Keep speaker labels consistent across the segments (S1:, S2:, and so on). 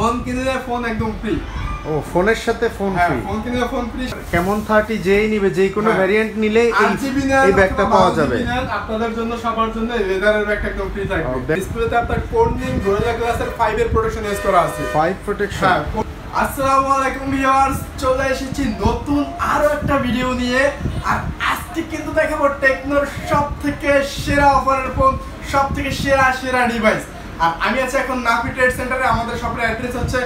S1: Phone কিনলে phone একদম free.
S2: ও ফোনের সাথে ফোন ফ্রি?
S1: ফোন কিনলে ফোন ফ্রি।
S2: কেমন 30 যেই নিবে যেই কোনো ভেরিয়েন্ট নিলে এই ব্যাগটা পাওয়া যাবে।
S1: আপনাদের জন্য সবার জন্য লেদারের ব্যাগটা একদম ফ্রি থাকবে। ডিসপ্লেতে আপনার কোর্নিং গোরিলা গ্লাস 5 এর প্রোটেকশন ইউজ করা আছে। 5
S2: প্রোটেকশন।
S1: আসসালামু আলাইকুম ভিউয়ার্স, চলে এসেছি নতুন আরো একটা ভিডিও নিয়ে। আর আজকে কিন্তু দেখাবো টেকনোর সবথেকে সেরা অফারের ফোন, সবথেকে সেরা ডিভাইস। আর আমি আছি এখন নাফি ট্রেড সেন্টারে। আমাদের শপের অ্যাড্রেস হচ্ছে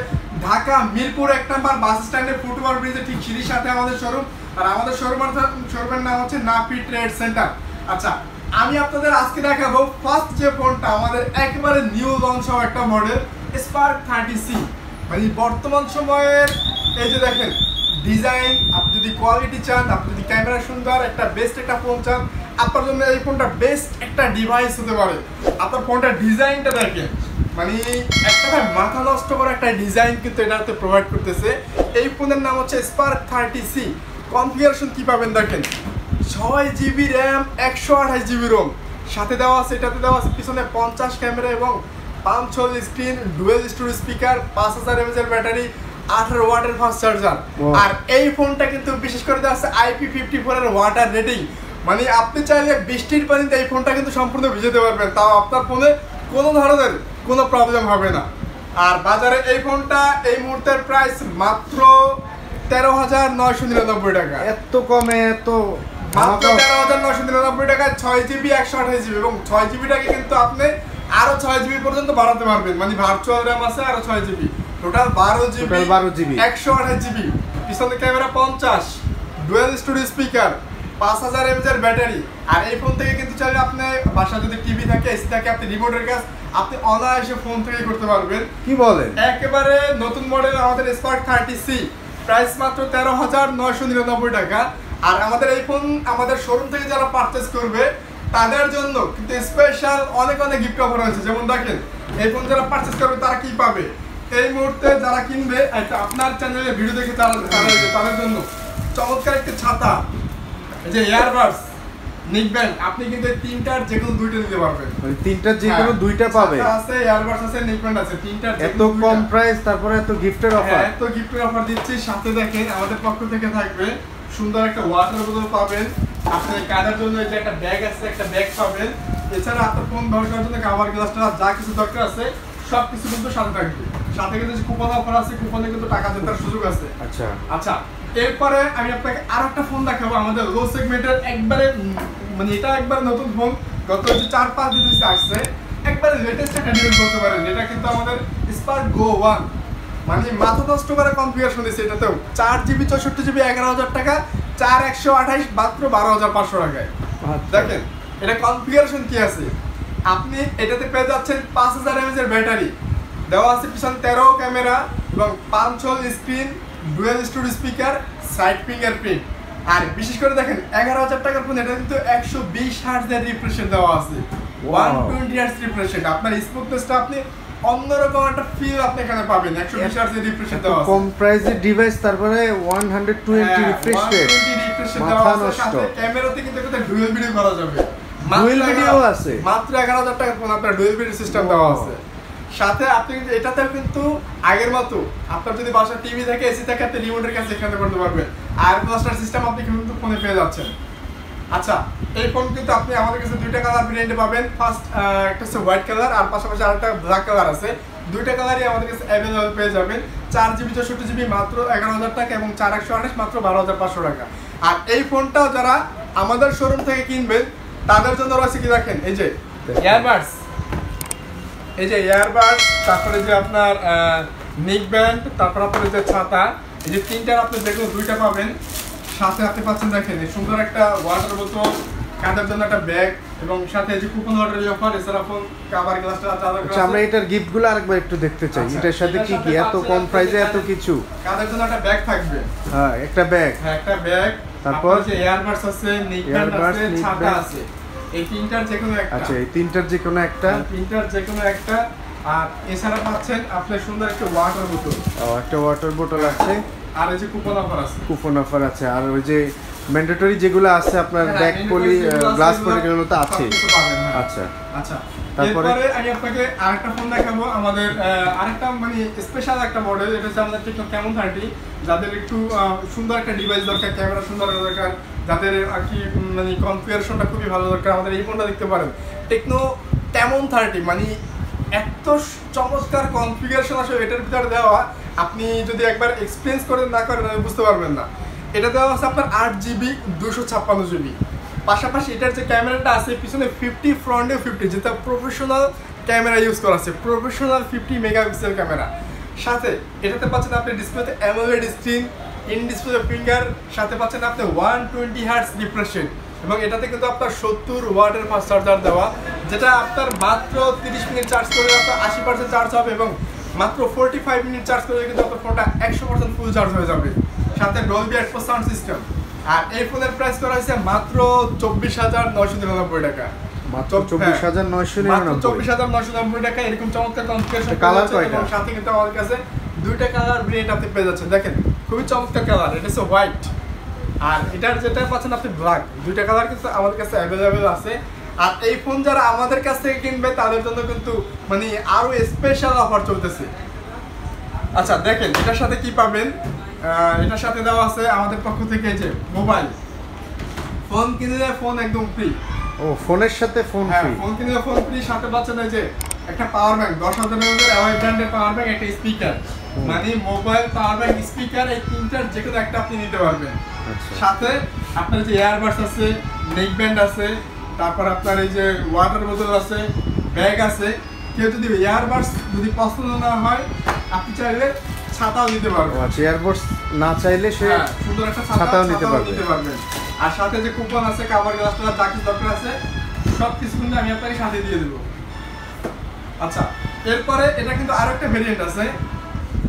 S1: ঢাকা মিরপুর 1 নম্বর বাস স্ট্যান্ডের ফুটওভার ব্রিজের ঠিক সিঁড়ির সাথে আমাদের শোরুম। আর আমাদের শোরুমের নাম হচ্ছে নাফি ট্রেড সেন্টার। আচ্ছা, আমি আপনাদের আজকে দেখাবো ফার্স্ট যে ফোনটা আমাদের একেবারে নিউ লঞ্চ হওয়া একটা মডেল স্পার্ক 30C। মানে বর্তমান সময়ের এই যে দেখেন ডিজাইন, আপনি যদি কোয়ালিটি চান, আপনি যদি ক্যামেরা সুন্দর, একটা বেস্ট একটা ফোন চান, আপনার জন্য এই ফোনটা বেস্ট একটা ডিভাইস হতে পারে। আপনার ফোনটার ডিজাইনটা দেখেন, মানে একটা মাথা নষ্ট করা একটা ডিজাইন কিন্তু এটাতে প্রোভাইড করতেছে। এই ফোনের নাম হচ্ছে স্পার্ক 30C। কনফিগারেশন কি পাবেন দেখেন, 6GB র্যাম, 128GB রোম সাথে দেওয়া আছে। এটাতে দেওয়া আছে পিছনে 50 ক্যামেরা এবং 5 screen, dual storage speaker, 5000 mAh এর ব্যাটারি, 18 ওয়াটের ফাস্ট চার্জার। আর এই ফোনটা কিন্তু বিশেষ করে দেওয়া আছে IP54 এর ওয়াটার রেটিং। মানে আপনি চাইলে বৃষ্টির পানিতে এই ফোনটা কিন্তু সম্পূর্ণ ভিজাতে পারবেন, তাও আপনার ফোনে কোনো ধরনের কোনো প্রবলেম হবে না। আর বাজারে এই ফোনটা এই মুহূর্তের প্রাইস মাত্র 13,999 টাকা।
S2: এত কমে? এত
S1: মাত্র 13,999 টাকায় 6GB 128GB এবং 6GBটাকে কিন্তু আপনি আরো 6GB পর্যন্ত বাড়াতে পারবেন। মানে ভার্চুয়াল র্যাম আছে আরো 6GB, টোটাল 12GB 128GB। পিছনে camera 50, dual storage speaker, 5000 mAh এর ব্যাটারি। আর এই ফোন থেকে কিন্তু চাইলে আপনি বাসায় যদি টিভি থাকে, এসি থাকে, আপনি রিমোটের কাজ আপনি অনায়াসে ফোন থেকে করতে পারবেন।
S2: কি বলেন?
S1: একেবারে নতুন মডেল আমাদের স্পার্ক 30C, প্রাইস মাত্র 13,999 টাকা। আর আমাদের এই ফোন আমাদের শোরুম থেকে যারা পারচেজ করবে তাদের জন্য কিন্তু স্পেশাল অনেক গিফট অফার আছে। যেমন দেখেন, এই ফোন যারা পারচেজ করবে তারা কি পাবে, এই মুহূর্তে যারা কিনবে আপনার চ্যানেলে ভিডিও দেখে তাদের জন্য চমৎকার একটা ছাতা, এই যে ইয়ারবাডস, নিকব্যান্ড, আপনি কিন্তু এই তিনটার যে কোনো দুইটা নিতে পারবেন।
S2: মানে তিনটার যে কোনো দুইটা পাবে?
S1: আছে, ইয়ারবাডস আছে, নিকব্যান্ড আছে, তিনটার।
S2: এত কম প্রাইস, তারপরে এত গিফটের অফার?
S1: এত গিফটের অফার দিচ্ছি। সাথে দেখেন আমাদের পক্ষ থেকে থাকবে সুন্দর একটা ওয়াটার বোতল পাবেন, আপনার কাঁধার জন্য এই যে একটা ব্যাগ আছে, একটা ব্যাগ পাবেন। এছাড়া আপনার ফোন ব্যবহার করার জন্য কাভার গ্লাসটা যা কিছু দরকার আছে সব কিছু কিন্তু সাথে থাকবে। সাথে কিন্তু যে কুপন অফার আছে, কুপনে কিন্তু টাকা জেতার সুযোগ আছে। আচ্ছা, এরপরে আমি আপনাকে আর একটা ফোন দেখাবো আমাদের লো সেগমেন্টের একবারে, মানে এটা একবার নতুন ফোন, গত 4-5 দিন আসছে, একবারে লেটেস্ট একটা ডিজাইন বলতে পারেন। এটা কিন্তু আমাদের স্পার্ক গো 1। মানে মাথা নষ্ট করে কনফিগারেশন দিয়েছে। এটাতেও 4GB 64GB 11,000 টাকা, 4128 মাত্র 12,500 টাকায়। দেখেন এটা কনফিগারেশন কি আছে, আপনি এটাতে পেয়ে যাচ্ছেন 5000 mAh এর ব্যাটারি, দেওয়া আছে পিছনে 13 ক্যামেরা এবং 5 screen, dual storage speaker, side fingerprint. আর বিশেষ করে দেখেন 11,000 টাকার ফোন, এটা কিন্তু 120 হার্টজ এর রিফ্রেশ রেট দেওয়া আছে, 120 হার্টজ রিফ্রেশ রেট। আপনার স্মুথনেসটা আপনি অন্যরকম একটা ফিল আপনি এখানে পাবেন। 120 হার্টজ এর রিফ্রেশ রেট দেওয়া আছে,
S2: কম প্রাইসের ডিভাইস, তারপরে 120 রিফ্রেশ রেট, মাথা নষ্ট।
S1: ক্যামেরাতে কিন্তু একটা ডুয়াল ভিডিও করা যাবে,
S2: ডুয়াল ভিডিও আছে।
S1: মাত্র 11,000 টাকার ফোন, আপনার ডুয়াল ভিডিও সিস্টেম দেওয়া আছে। সাথে আপনি কিন্তু এটাতেও কিন্তু আগের মতো আপনার যদি বাসার টিভি থাকে, এসি থাকে, আপনি রিমোটের কাছে এখানে করতে পারবেন। আর ক্লাস্টার সিস্টেম আপনি কিন্তু ফোনে পেয়ে যাচ্ছেন। আচ্ছা, এই ফোন কিন্তু আপনি আমাদের কাছে দুইটা কালার ভেরিয়েন্টে পাবেন। ফার্স্ট একটা হচ্ছে হোয়াইট কালার, আর পাশাপাশি আরেকটা ব্ল্যাক কালার আছে। দুইটা কালারই আমাদের কাছে অ্যাভেলেবল পেয়ে যাবেন। 4GB 64GB মাত্র 11,000 টাকা এবং 4128 মাত্র 12,500 টাকা। আর এই ফোনটাও যারা আমাদের শোরুম থেকে কিনবেন তাদের জন্য রয়েছে কি দেখেন, এই যে ইয়ারবাডস, এই যে ইয়ারবাডস, তারপরে যে আপনার নিকব্যান্ড, তারপর আপনার যে ছাতা, এই যে তিনটার আপনি যেগুলো দুইটা পাবেন। সাথে আপনি পাচ্ছেন দেখেন এই সুন্দর একটা ওয়াটার বোতল, কাঁধার জন্য একটা ব্যাগ এবং সাথে এই যে কুপন অর্ডার অফার, এছাড়া ফোন কাভার গ্লাসটা চাদর।
S2: আচ্ছা, আমরা এটার গিফটগুলো আরেকবার একটু দেখতে চাই। এটার সাথে কি কি এত কম প্রাইসে এত কিছু?
S1: কাঁধার জন্য একটা ব্যাগ থাকবে,
S2: হ্যাঁ একটা ব্যাগ,
S1: একটা ব্যাগ,
S2: তারপর
S1: যে ইয়ারবাডস আছে, নিকব্যান্ড আছে, ছাতা আছে। এই তিনটার যে কোনো একটা।
S2: আচ্ছা, এই তিনটার যে কোনো একটা,
S1: আর এছাড়া পাচ্ছেন আপনি সুন্দর একটা ওয়াটার বোতল।
S2: একটা ওয়াটার বোতল আছে,
S1: আর এই যে কুপন অফার আছে।
S2: কুপন অফার আছে, আর ওই যে ম্যান্ডেটরি যেগুলো আছে আপনার ব্যাক পলি গ্লাস পলিগুলো তো আছে। আচ্ছা
S1: আচ্ছা,
S2: তারপরে
S1: আমি আপনাকে আরেকটা ফোন দেখাবো, আমাদের আরেকটা মানে স্পেশাল একটা মডেল। এটা হচ্ছে আমাদের টেকনো ক্যামন 30, যাদের একটু সুন্দর একটা ডিভাইস দরকার, ক্যামেরা সুন্দর দরকার, যাদের আর কি মানে কনফিগারেশনটা খুবই ভালো দরকার, আমাদের এই ফোনটা দেখতে পারেন। টেকনো ক্যামন 30 মানে এত চমৎকার কনফিগারেশন আসলে এটার ভিতরে দেওয়া, আপনি যদি একবার এক্সপিরিয়েন্স করে না করেন বুঝতে পারবেন না। এটা দেওয়া আছে আপনার 8GB 256GB, পাশাপাশি এটার যে ক্যামেরাটা আছে পিছনে 50, ফ্রন্টে 50, যেটা প্রফেশনাল ক্যামেরা ইউজ করা আছে, প্রফেশনাল 50 মেগাপিক্সেল ক্যামেরা। সাথে এটাতে পাচ্ছেন আপনি ডিসপ্লেতে AMOLED screen, in display finger, সাথে পাচ্ছেন আপনি 120 হার্টজ রিফ্রেশ রেট, এবং এটাতে কিন্তু আপনার 70 ওয়াটের ফাস্ট চার্জার দেওয়া, যেটা আপনার মাত্র 30 মিনিট চার্জ করলে আপনার 80% চার্জ হবে, এবং মাত্র 45 মিনিট চার্জ করলে কিন্তু আপনার ফোনটা 100% ফুল চার্জ হয়ে যাবে। সাথে ডলবি অ্যাটমস সাউন্ড সিস্টেম। আর এই ফোনের প্রাইস করা হয়েছে মাত্র 24,999 টাকা।
S2: মাত্র 24,999
S1: টাকা। এরকম চমৎকার কনফিগারেশন
S2: কালার কয়টা,
S1: এবং সাথে কিন্তু আমাদের কাছে দুইটা কালার ভেরিয়েন্ট আপনি পেয়ে যাচ্ছেন। দেখেন খুবই চমৎকার কালার, এটা হচ্ছে হোয়াইট, আর এটার যেটা পাচ্ছেন আপনি ব্ল্যাক। দুইটা কালার কিন্তু আমাদের কাছে অ্যাভেলেবেল আছে। আর এই ফোন যারা আমাদের কাছ থেকে কিনবে তাদের জন্য কিন্তু মানে আরো স্পেশাল অফার চলতেছে। আচ্ছা দেখেন এটার সাথে কি পাবেন। এটার সাথে দেওয়া আছে আমাদের পক্ষ থেকে যে মোবাইল ফোন কিনলে ফোন একদম ফ্রি।
S2: ও ফোনের সাথে ফোন ফ্রি,
S1: ফোন কিনলে ফোন ফ্রি। সাথে পাচ্ছেন যে একটা পাওয়ার ব্যাংক, 10,000 এর অ্যাওয়াই ব্র্যান্ডের পাওয়ার ব্যাংক, একটা স্পিকার, মানে মোবাইল, পাওয়ার ব্যাংক, স্পিকার, এই তিনটার যে কোনো একটা আপনি নিতে পারবেন। সাথে আপনার যে এয়ারবাডস আছে, নেক ব্যান্ড আছে, তারপর আপনার এই যে ওয়াটার বোতল আছে, ব্যাগ আছে। কেউ যদি এয়ারবাডস যদি পছন্দ না হয় আপনি চাইলে ছাতাও নিতে পারবেন।
S2: আচ্ছা এয়ারবাডস না চাইলে সে
S1: সুন্দর একটা
S2: ছাতাও নিতে পারবেন।
S1: আর সাথে যে কুপন আছে, কভার গ্লাস টার যা কিছু দরকার আছে সব কিছু কিন্তু আমি আপনাকে সাথে দিয়ে দেবো। আচ্ছা এরপরে এটা কিন্তু আরেকটা ভেরিয়েন্ট আছে,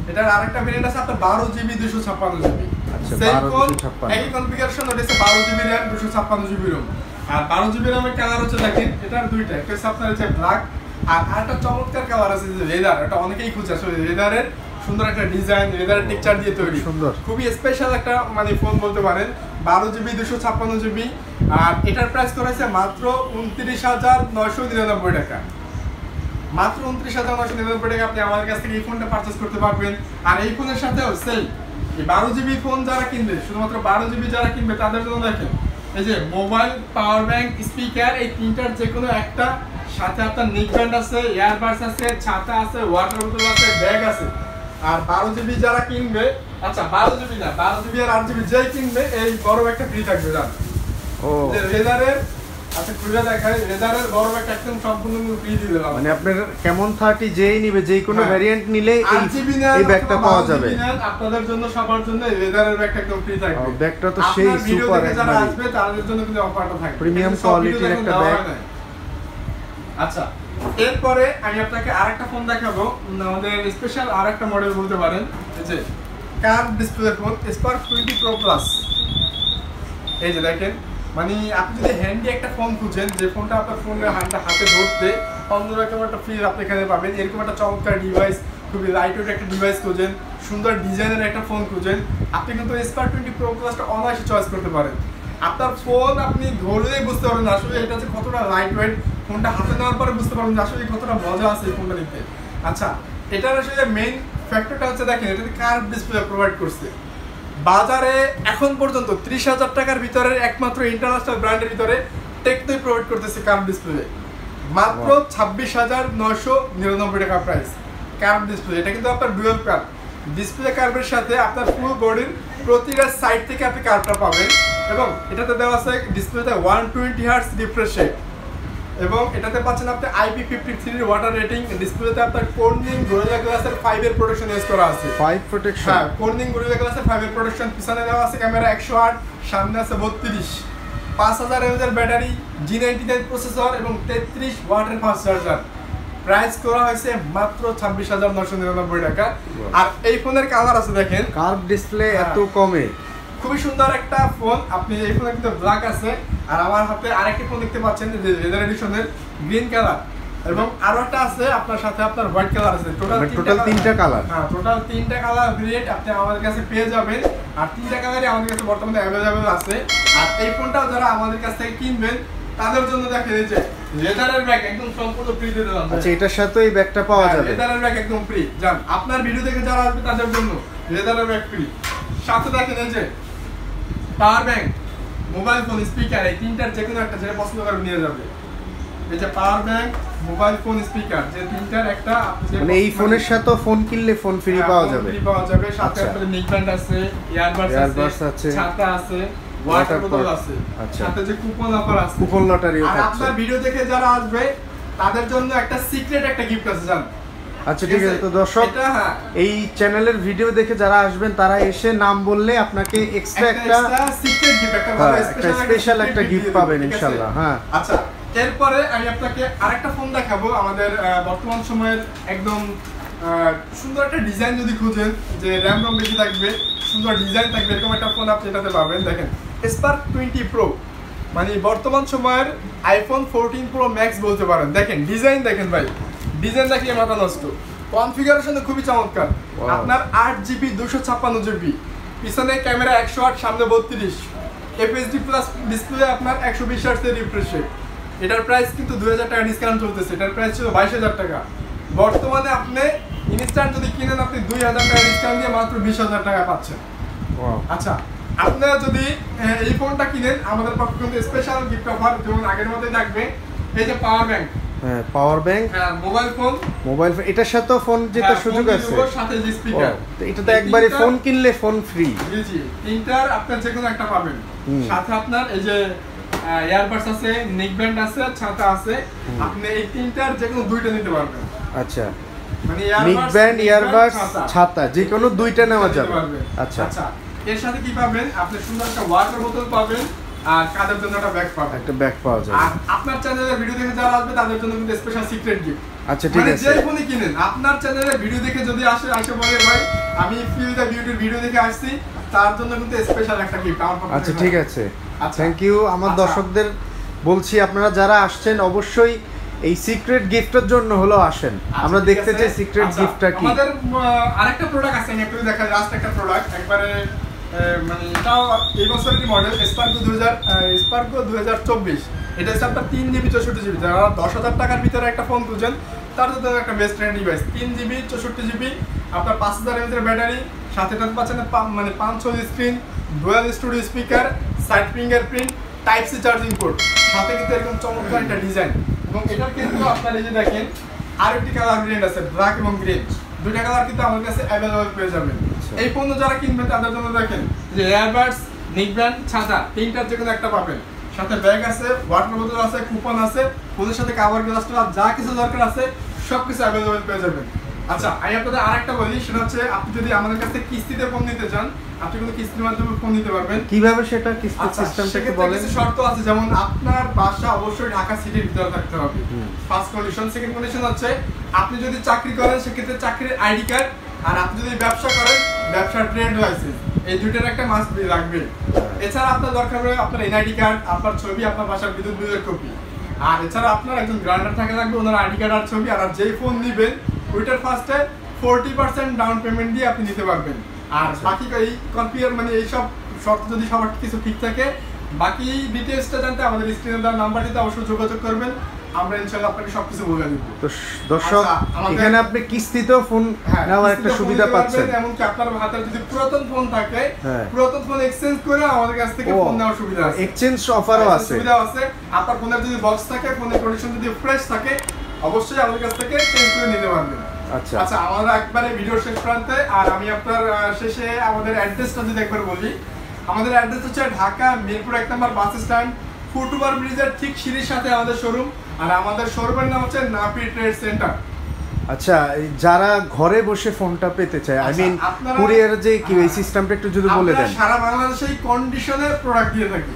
S1: এটার আরেকটা ভেরিয়েন্ট আছে আপনার 12GB 256GB।
S2: আচ্ছা
S1: সেম ফোন একই কনফিগারেশন, ওটা হচ্ছে 12GB RAM 256GB ROM। আর 12GB RAM এর কালার হচ্ছে দেখেন এটার দুইটা, একটা হচ্ছে আপনার হচ্ছে ব্ল্যাক, আর আরেকটা চমৎকার কালার আছে যে লেদার। এটা অনেকেই খুঁজছে আসলে লেদারের সুন্দর একটা ডিজাইন, লেদারের টেক্সচার দিয়ে তৈরি,
S2: সুন্দর
S1: খুবই স্পেশাল একটা মানে ফোন বলতে পারেন। 12GB 256GB, আর এটার প্রাইস করা হয়েছে মাত্র 29,999 টাকা। মাত্র 29,999 টাকা আপনি আমাদের কাছ থেকে এই ফোনটা পারচেজ করতে পারবেন। আর এই ফোনের সাথেও সেই এই 12GB ফোন যারা কিনবে, শুধুমাত্র 12GB যারা কিনবে তাদের জন্য দেখেন এই যে মোবাইল, পাওয়ার ব্যাংক, স্পিকার, এই তিনটার যে কোনো একটা, সাথে আপনার নেক ব্যান্ড আছে, এয়ারবাডস আছে, ছাতা আছে, ওয়াটার বোতল আছে, ব্যাগ আছে। আর 12GB যারা কিনবে, আচ্ছা 12GB না, 12GB আর 8GB যেই কিনবে এই বড় একটা ফ্রি থাকবে। জান
S2: ও
S1: রেজারের, আচ্ছা খুলে দেখাই, রেজারের বড় একটা একদম সম্পূর্ণ ফ্রি দিয়ে দিলাম।
S2: মানে আপনার কেমন 30 যেই নিবে, যেই কোনো ভেরিয়েন্ট নিলে এই ব্যাগটা পাওয়া যাবে।
S1: আপনাদের জন্য সবার জন্য রেজারের ব্যাগটা একদম ফ্রি থাকবে।
S2: ব্যাগটা তো সেই সুপার,
S1: যারা আসবে তাদের জন্য কিন্তু অফারটা থাকবে,
S2: প্রিমিয়াম কোয়ালিটির একটা ব্যাগ।
S1: আচ্ছা এরপরে আমি আপনাকে আরেকটা ফোন দেখাবো, আমাদের স্পেশাল আরেকটা মডেল বলতে পারেন, এই যে curve display phone spark 20 Pro Plus। এই যে দেখেন মানে আপনি যদি হ্যান্ডি একটা ফোন খুঁজেন, যে ফোনটা আপনার ফোনের হাতে ধরতে অন্যরকম একটা ফিল আপনি এখানে পাবেন, এরকম একটা চমৎকার ডিভাইস, খুবই লাইট ওয়েট একটা ডিভাইস খুঁজেন, সুন্দর ডিজাইনের একটা ফোন খুঁজেন, আপনি কিন্তু স্পার্ক 20 Pro Plusটা অনায়াসে চয়েস করতে পারেন। আপনার ফোন আপনি ধরলেই বুঝতে পারবেন আসলে এটা হচ্ছে কতটা লাইট ওয়েট, ফোনটা হাতে নেওয়ার পরে বুঝতে পারবেন যে আসলে কতটা মজা আছে এই ফোনটা নিতে। আচ্ছা এটার আসলে মেইন ফ্যাক্টরটা হচ্ছে দেখেন এটাতে কার্ভ ডিসপ্লে প্রোভাইড করছে। বাজারে এখন পর্যন্ত 30,000 টাকার ভিতরে একমাত্র ইন্টারন্যাশনাল ব্র্যান্ডের ভিতরে টেকনোই প্রোভাইড করতেছে কার্ভ ডিসপ্লে, মাত্র 26,999 টাকা প্রাইস কার্ভ ডিসপ্লে। এটা কিন্তু আপনার ডুয়াল কার্ভ ডিসপ্লে, কার্ভের সাথে আপনার ফুল বডির প্রতিটা সাইড থেকে আপনি কার্ভটা পাবেন, এবং এটাতে দেওয়া আছে ডিসপ্লেতে 120 হার্টজ রিফ্রেশ রেট, এবং এটাতে পাচ্ছেন আপনি IP53 ওয়াটার রেটিং। ডিসপ্লেতে আপনার কর্নিং গোরিলা গ্লাসের 5 এর প্রোটেকশন ইউজ করা আছে।
S2: 5 প্রোটেকশন,
S1: হ্যাঁ কর্নিং গোরিলা গ্লাসের 5 এর প্রোটেকশন। পিছনে দেওয়া আছে ক্যামেরা 108, সামনে আছে 32, 5000 mAh এর ব্যাটারি, G99 প্রসেসর এবং 33 ওয়াটের ফাস্ট চার্জার। প্রাইস করা হয়েছে মাত্র 26,999 টাকা। আর এই ফোনের কালার আছে দেখেন,
S2: কার্ভ ডিসপ্লে এত কমে,
S1: খুবই সুন্দর একটা ফোন। আপনি এই ফোনে কিন্তু ব্ল্যাক আছে, আর আমার হাতে আরেকটি ফোন দেখতে পাচ্ছেন যে লেদার এডিশনের গ্রিন কালার, এবং আরো একটা আছে আপনার সাথে আপনার হোয়াইট কালার আছে, টোটাল
S2: 3টা কালার।
S1: হ্যাঁ, টোটাল 3টা কালার ভেরিয়েন্ট আপনি আমাদের কাছে পেয়ে যাবেন। আর 3টা কালারই আমাদের কাছে বর্তমানে অ্যাভেলেবল আছে। আর এই ফোনটাও যারা আমাদের কাছ থেকে কিনবেন তাদের জন্য দেখে দিয়েছে লেদারের ব্যাগ একদম সম্পূর্ণ ফ্রি দিয়ে দিলাম।
S2: আচ্ছা, এটার সাথে এই ব্যাগটা পাওয়া যাবে?
S1: লেদারের ব্যাগ একদম ফ্রি। জান আপনার ভিডিও দেখে যারা আসবে তাদের জন্য লেদারের ব্যাগ ফ্রি। সাথে দেখেন এই যে power bank, mobile phone, speaker, এই তিনটার যে কোনো একটা যেটা পছন্দ করে নিয়ে যাবে। এই যে power bank, mobile phone, speaker, যে তিনটার একটা
S2: মানে এই ফোনের সাথে ফোন কিনলে ফোন ফ্রি পাওয়া যাবে।
S1: ফ্রি পাওয়া যাবে। সাথে আপনাদের নেক ব্যান্ড আছে, ইয়ারবাডস আছে, ছাতা আছে, ওয়াটার বোতল আছে।
S2: আচ্ছা,
S1: সাথে যে কুপন অফার আছে,
S2: কুপন লটারিও
S1: আর
S2: আছে।
S1: আপনার ভিডিও দেখে যারা আসবে তাদের জন্য একটা সিক্রেট একটা গিফট আছে জান।
S2: আচ্ছা ঠিক আছে, তো দর্শক এই চ্যানেলের ভিডিও দেখে যারা আসবেন তারা এসে নাম বললে আপনাকে এক্সট্রা একটা
S1: সিক্রেট গিফট, একটা
S2: স্পেশাল একটা গিফট পাবেন ইনশাআল্লাহ। হ্যাঁ,
S1: আচ্ছা এরপরে আমি আপনাকে আরেকটা ফোন দেখাবো। আমাদের বর্তমান সময়ের একদম সুন্দর একটা ডিজাইন যদি খুঁজেন, যে র্যাম রম বেশি থাকবে, সুন্দর ডিজাইন থাকবে, এরকম একটা ফোন আপনি এটাতে পাবেন। দেখেন স্পার্ক 20 প্রো, মানে বর্তমান সময়ের আইফোন 14 প্রো ম্যাক্স বলতে পারেন। দেখেন ডিজাইন, দেখেন ভাই ডিজাইন দেখিয়ে মাথা নষ্ট। কনফিগারেশন খুবই চমৎকার। আপনার 8GB 256GB, পিছনে ক্যামেরা 108, সামনে 32, FHD প্লাস ডিসপ্লে, আপনার 120 হার্টজের রিফ্রেশ রেট। এটার প্রাইস কিন্তু 2000 টাকা ডিসকাউন্ট চলতেছে। এটার প্রাইস ছিল 22000 টাকা। বর্তমানে আপনি ইনস্ট্যান্ট যদি কিনেন আপনি 2000 টাকা ডিসকাউন্ট দিয়ে মাত্র 20000 টাকা পাচ্ছেন। আচ্ছা, আপনারা যদি এই ফোনটা কিনেন আমাদের পক্ষ থেকে স্পেশাল গিফট অফার যেমন আগের মতোই থাকবে। এই যে পাওয়ার ব্যাংক,
S2: হ্যাঁ পাওয়ার ব্যাংক,
S1: হ্যাঁ মোবাইল ফোন,
S2: এটার সাথেও ফোন যেটা সুযোগ আছে,
S1: সাথে যে স্পিকার,
S2: তো এটা তো একবারে ফোন কিনলে ফোন ফ্রি।
S1: জি জি, তিনটার আপনার যে কোনো একটা পাবেন। সাথে আপনার এই যে ইয়ারবাডস আছে, নেক ব্যান্ড আছে, ছাতা আছে, আপনি এই তিনটার যে কোনো দুইটা নিতে পারবেন।
S2: আচ্ছা,
S1: মানে
S2: নেক ব্যান্ড, ইয়ারবাডস, ছাতা যে কোনো দুইটা নেওয়া যাবে। আচ্ছা
S1: আচ্ছা, এর সাথে কি পাবেন? আপনি সুন্দর একটা ওয়াটার বোতল পাবেন আর কাঁধের জন্য একটা ব্যাগ পাবেন।
S2: একটা ব্যাগ পাওয়া যাবে।
S1: আর আপনার চ্যানেলের ভিডিও দেখে যারা আসবে তাদের জন্য কিন্তু স্পেশাল সিক্রেট গিফট।
S2: আচ্ছা ঠিক আছে,
S1: যে ফোনই কিনেন আপনার চ্যানেলের ভিডিও দেখে যদি আসে বলে ভাই আমি ফিল দ্য বিউটির ভিডিও দেখে আসছি, তার জন্য কিন্তু স্পেশাল একটা গিফট আমার পক্ষ থেকে।
S2: আচ্ছা ঠিক আছে, থ্যাংক ইউ। আমার দর্শকদের বলছি আপনারা যারা আসছেন অবশ্যই এই সিক্রেট গিফটের জন্য হলো আসেন। আমরা দেখতে চাই সিক্রেট গিফটটা কি।
S1: আমাদের আরেকটা প্রোডাক্ট আছে, আমি একটু দেখাই। লাস্ট একটা প্রোডাক্ট একবারে মানে এটাও এই বছরেরই মডেল, স্পার্কো 2024। এটা হচ্ছে আপনার 3GB 64GB। যারা 10,000 টাকার ভিতরে একটা ফোন খুঁজেন তার জন্য একটা best trend device. 3GB 64GB, আপনার 5000 mAh ব্যাটারি, সাথে এটা পাচ্ছেন মানে 5 screen, dual studio speaker, side fingerprint, type C charging port, সাথে কিন্তু এরকম চমৎকার একটা ডিজাইন। এবং এটার কিন্তু আপনার এই যে দেখেন আরেকটি কালার ভেরিয়েন্ট আছে, ব্ল্যাক এবং গ্রিন, দুইটা কালার কিন্তু আমাদের কাছে অ্যাভেলেবল পেয়ে যাবেন। এই পণ্য যারা কিনবেন তাদের জন্য দেখেন যে এয়ারবাডস, নেক ব্যান্ড, ছাতা, তিনটার যে কোনো একটা পাবেন। সাথে ব্যাগ আছে, ওয়াটার বোতল আছে, কুপন আছে, ফোনের সাথে কাভার গ্লাস যা কিছু দরকার আছে সবকিছু অ্যাভেলেবল পেয়ে যাবেন। আচ্ছা, আমি আপনাদের আরেকটা বলি, সেটা হচ্ছে আপনি যদি আমাদের কাছ থেকে কিস্তিতে ফোন নিতে চান আপনি কিন্তু কিস্তির মাধ্যমে ফোন নিতে পারবেন।
S2: কিভাবে সেটা কিস্তির সিস্টেমটা একটু বলেন।
S1: কিছু শর্ত আছে, যেমন আপনার বাসা অবশ্যই ঢাকা সিটির ভিতরে থাকতে হবে, ফার্স্ট কন্ডিশন। সেকেন্ড কন্ডিশন হচ্ছে আপনি যদি চাকরি করেন সেক্ষেত্রে চাকরির আইডি কার্ড, আর আপনি যদি ব্যবসা করেন ব্যবসার ট্রেড লাইসেন্স, এই দুইটার একটা মাস্ট লাগবে। এছাড়া আপনার দরকার হবে আপনার এনআইডি কার্ড, আপনার ছবি, আপনার বাসার বিদ্যুৎ বিলের কপি। আর এছাড়া আপনার একজন গ্রান্টার থাকে লাগবে, ওনার আইডি কার্ড আর ছবি। আর যেই ফোন নেবেন ওইটার ফার্স্টে 40% ডাউন পেমেন্ট দিয়ে আপনি নিতে পারবেন। আর বাকি এই কনফিগার মানে এইসব শর্ত যদি সবার কিছু ঠিক থাকে, বাকি ডিটেইলসটা জানতে আমাদের স্ক্রিনে দেওয়া নাম্বারটিতে অবশ্যই যোগাযোগ করবেন, আমরা ইনশাআল্লাহ আপনাকে সবকিছু বলে দেব।
S2: তো দর্শক এখানে আপনি কিস্তিতেও ফোন নেওয়ার একটা সুবিধা পাচ্ছেন।
S1: এমনকি আপনার হাতে যদি পুরাতন ফোন থাকে, পুরাতন ফোন এক্সচেঞ্জ করে আমাদের কাছ থেকে ফোন নেওয়ার সুবিধা আছে,
S2: এক্সচেঞ্জ অফারও আছে।
S1: সুবিধা আছে। আপনার ফোনের যদি বক্স থাকে, ফোনের কন্ডিশন যদি ফ্রেশ থাকে, অবশ্যই আমাদের কাছ থেকে চেঞ্জ করে নিতে পারবেন।
S2: আচ্ছা
S1: আচ্ছা, আমরা একবারে ভিডিও শেষ প্রান্তে, আর আমি আপনার শেষে আমাদের অ্যাড্রেসটা যদি একবার বলি। আমাদের অ্যাড্রেস হচ্ছে ঢাকা মিরপুর 1 নম্বর বাস স্ট্যান্ড, ফুটওভার ব্রিজের ঠিক সিঁড়ির সাথে আমাদের শোরুম। আর আমাদের শোরুমের নাম হচ্ছে নাপি ট্রেড সেন্টার।
S2: আচ্ছা, যারা ঘরে বসে ফোনটা পেতে চায়, আই মিন কুরিয়ার যে কি এই সিস্টেমটা একটু যদি বলে দেন।
S1: সারা বাংলাদেশে এই কন্ডিশনের প্রোডাক্ট দিয়ে থাকি।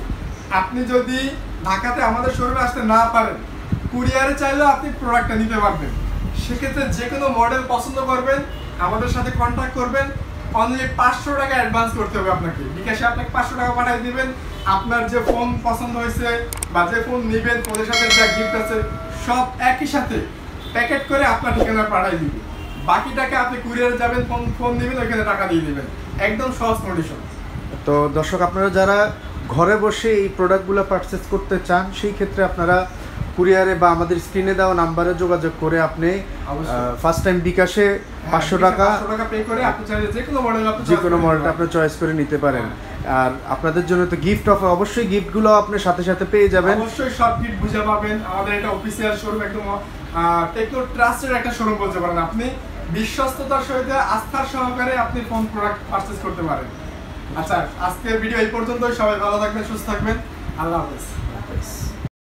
S1: আপনি যদি ঢাকাতে আমাদের শোরুমে আসতে না পারেন, কুরিয়ারে চাইলেও আপনি প্রোডাক্টটা নিতে পারবেন। সেক্ষেত্রে যে কোনো মডেল পছন্দ করবেন, আমাদের সাথে কন্ট্যাক্ট করবেন। অনলি 500 টাকা অ্যাডভান্স করতে হবে আপনাকে। বিকাশে আপনাকে 500 টাকা পাঠিয়ে দিবেন। আপনার যে ফোন পছন্দ হয়েছে বা যে ফোন নেবেন, ফোনের সাথে যা গিফট আছে সব একই সাথে প্যাকেট করে আপনার ঠিকানা পাঠিয়ে দিবে। বাকি টাকা আপনি কুরিয়ারে যাবেন, ফোন দিবেন, ওইখানে টাকা দিয়ে দিবেন, একদম সহজ কন্ডিশন।
S2: তো দর্শক, আপনারা যারা ঘরে বসে এই প্রোডাক্টগুলো পারচেস করতে চান, সেই ক্ষেত্রে আপনারা কুরিয়ারে বা আমাদের স্ক্রিনে দেওয়া নাম্বারে যোগাযোগ করে আপনি ফার্স্ট টাইম বিকাশে 500 টাকা
S1: পে করে আপনি চাইলে যে কোনো মডেল আপনি
S2: চয়েস করে নিতে পারেন। আর আপনাদের জন্য তো গিফট অফার, অবশ্যই গিফটগুলো আপনি সাথে সাথে পেয়ে যাবেন।
S1: অবশ্যই সব গিফট বুঝে পাবেন। আমাদের এটা অফিসিয়াল শোরুম, একদম টেকনো ট্রাস্টেড একটা শোরুম বলতে পারেন। আপনি বিশ্বস্ততার সহিত আস্থার সহকারে আপনি ফোন প্রোডাক্ট পারচেজ করতে পারেন। আচ্ছা, আজকের ভিডিও এই পর্যন্তই। সবাই ভালো থাকবেন, সুস্থ থাকবেন। আল্লাহ হাফেজ।